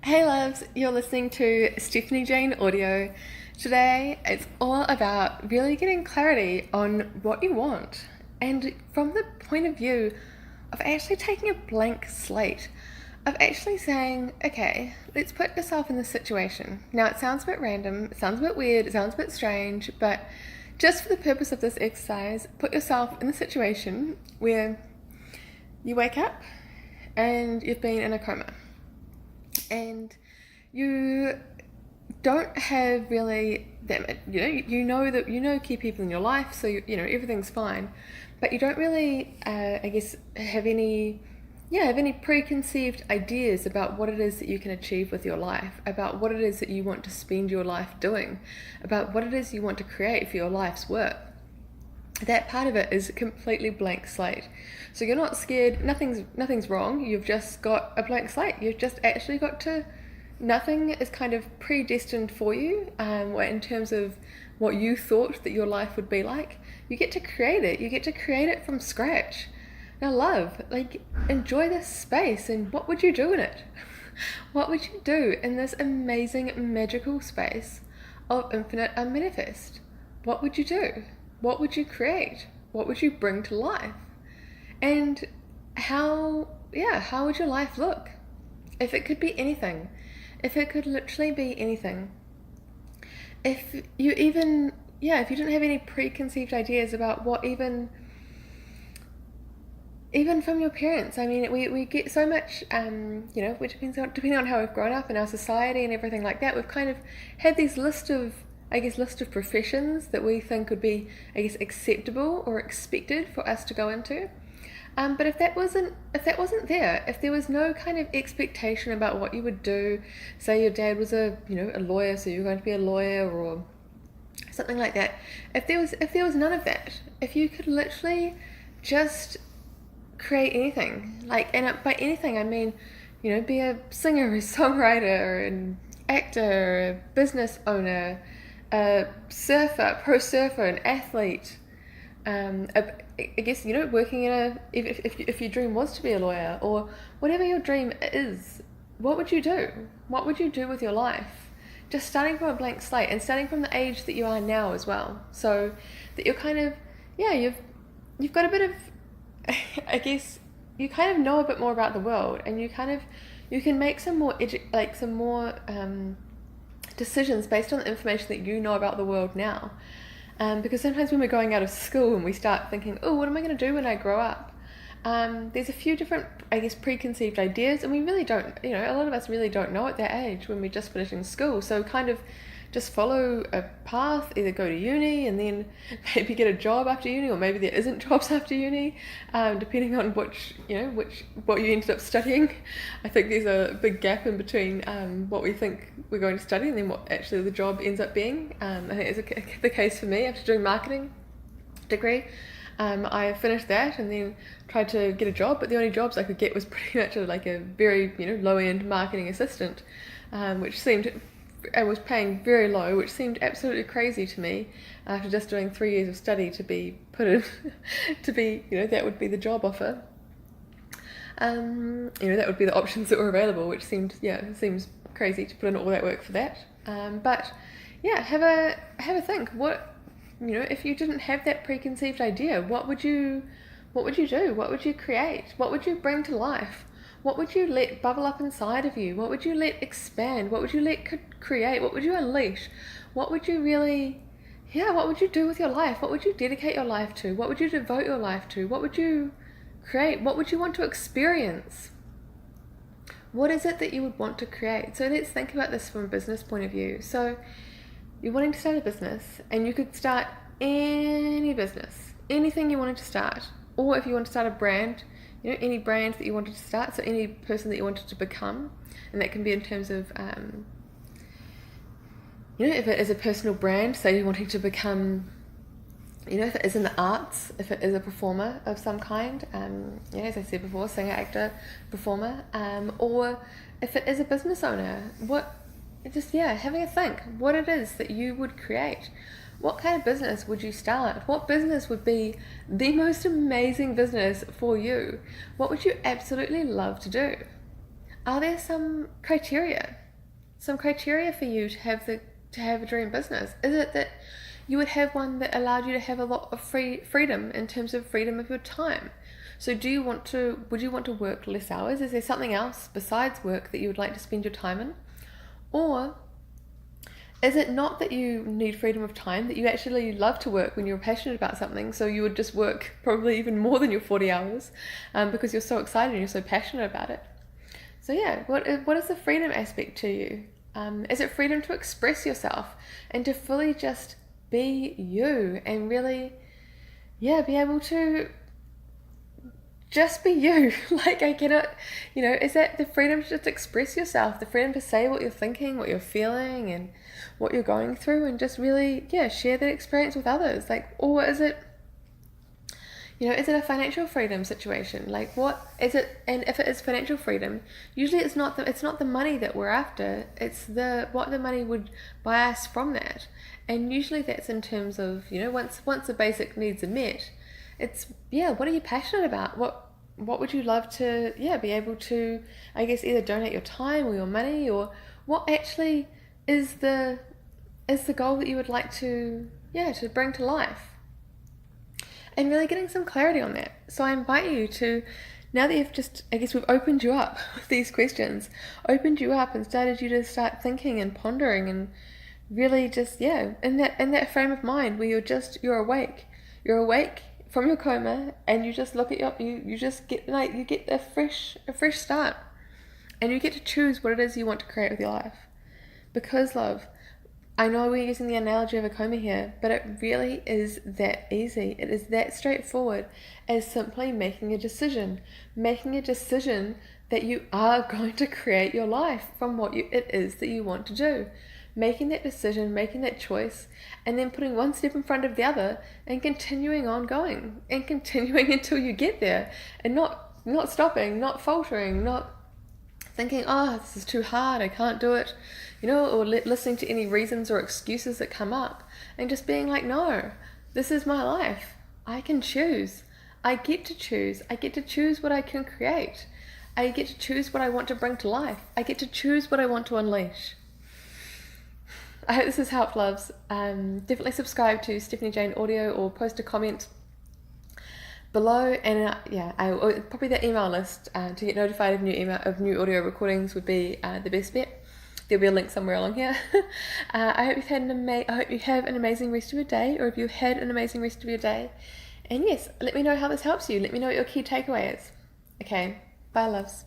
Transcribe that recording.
Hey loves, you're listening to Stephanie Jane Audio. Today it's all about really getting clarity on what you want, and from the point of view of actually taking a blank slate, of actually saying, okay, let's put yourself in this situation. Now it sounds a bit random, it sounds a bit weird, it sounds a bit strange, but just for the purpose of this exercise, put yourself in the situation where you wake up and you've been in a coma and you don't have really that, you know key people in your life, so everything's fine, but you don't really I guess have any preconceived ideas about what it is that you can achieve with your life, about what it is that you want to spend your life doing, about what it is you want to create for your life's work. That part of it is a completely blank slate. So you're not scared, nothing's wrong, you've just got a blank slate. You've just actually got to, nothing is kind of predestined for you in terms of what you thought that your life would be like. You get to create it, from scratch. Now enjoy this space, and what would you do in it? What would you do in this amazing, magical space of infinite unmanifest? What would you do? What would you create? What would you bring to life? And how would your life look? If it could be anything, if it could literally be anything. If you didn't have any preconceived ideas about what even from your parents. I mean, we get so much, which depending on how we've grown up in our society and everything like that, we've kind of had these list of professions that we think would be, acceptable or expected for us to go into. But if that wasn't there, if there was no kind of expectation about what you would do, say your dad was a lawyer, so you're going to be a lawyer or something like that. If there was none of that, if you could literally just create anything, and by anything I mean, be a singer, a songwriter, an actor, a business owner, a surfer, pro surfer, an athlete. I guess working in if your dream was to be a lawyer, or whatever your dream is, what would you do? What would you do with your life? Just starting from a blank slate, and starting from the age that you are now as well, so that you're kind of you've got a bit of I guess you kind of know a bit more about the world, and you can make some more decisions based on the information that you know about the world now. Because sometimes when we're going out of school and we start thinking, oh, what am I going to do when I grow up? There's a few different, preconceived ideas, and we really don't, a lot of us really don't know at that age when we're just finishing school. So kind of just follow a path, either go to uni and then maybe get a job after uni, or maybe there isn't jobs after uni, depending on what you ended up studying. I think there's a big gap in between what we think we're going to study and then what actually the job ends up being. I think it's the case for me after doing marketing degree. I finished that and then tried to get a job, but the only jobs I could get was pretty much a very low-end marketing assistant, which seemed, I was paying very low, which seemed absolutely crazy to me after just doing 3 years of study to be put in to be that would be the job offer. That would be the options that were available, which seems crazy to put in all that work for that. But have a think. What if you didn't have that preconceived idea, what would you do? What would you create? What would you bring to life? What would you let bubble up inside of you? What would you let expand? What would you let create? What would you unleash? What would you what would you do with your life? What would you dedicate your life to? What would you devote your life to? What would you create? What would you want to experience? What is it that you would want to create? So let's think about this from a business point of view. So you're wanting to start a business, and you could start any business, anything you wanted to start, or if you want to start a brand, any brand that you wanted to start, so any person that you wanted to become, and that can be in terms of, if it is a personal brand, say you're wanting to become, if it is in the arts, if it is a performer of some kind, as I said before, singer, actor, performer, or if it is a business owner, having a think, what it is that you would create. What kind of business would you start? What business would be the most amazing business for you? What would you absolutely love to do? Are there some criteria? Some criteria for you to have a dream business? Is it that you would have one that allowed you to have a lot of freedom in terms of freedom of your time? So would you want to work less hours? Is there something else besides work that you would like to spend your time in? Or is it not that you need freedom of time, that you actually love to work when you're passionate about something, so you would just work probably even more than your 40 hours because you're so excited and you're so passionate about it? So yeah, what is the freedom aspect to you? Is it freedom to express yourself and to fully just be you and really, yeah, be able to just be you? Like, I cannot, is that the freedom to just express yourself, the freedom to say what you're thinking, what you're feeling, and what you're going through, and just really, yeah, share that experience with others? Like, or is it, is it a financial freedom situation? Like, what is it? And if it is financial freedom, usually it's not the money that we're after. It's what the money would buy us from that. And usually that's in terms of, once the basic needs are met, it's, yeah, what are you passionate about? What would you love to, yeah, be able to, I guess, either donate your time or your money, or what actually is the goal that you would like to, yeah, to bring to life? And really getting some clarity on that. So I invite you to, now that we've opened you up with these questions, opened you up and started you to start thinking and pondering and really just, yeah, in that frame of mind where you're awake. You're awake from your coma, and you just look at you just get, like, you get a fresh start, and you get to choose what it is you want to create with your life. Because, love, I know we're using the analogy of a coma here, but it really is that easy. It is that straightforward as simply making a decision that you are going to create your life from what it is that you want to do. Making that decision, making that choice, and then putting one step in front of the other and continuing on going and continuing until you get there, and not stopping, not faltering, not thinking, oh, this is too hard, I can't do it, or listening to any reasons or excuses that come up, and just being like, no, this is my life. I can choose. I get to choose. I get to choose what I can create. I get to choose what I want to bring to life. I get to choose what I want to unleash. I hope this has helped, loves. Definitely subscribe to Stephanie Jane Audio or post a comment below, and probably the email list to get notified of new audio recordings would be the best bet. There'll be a link somewhere along here. I hope you have an amazing rest of your day, or if you had an amazing rest of your day. And yes, let me know how this helps you. Let me know what your key takeaway is. Okay, bye, loves.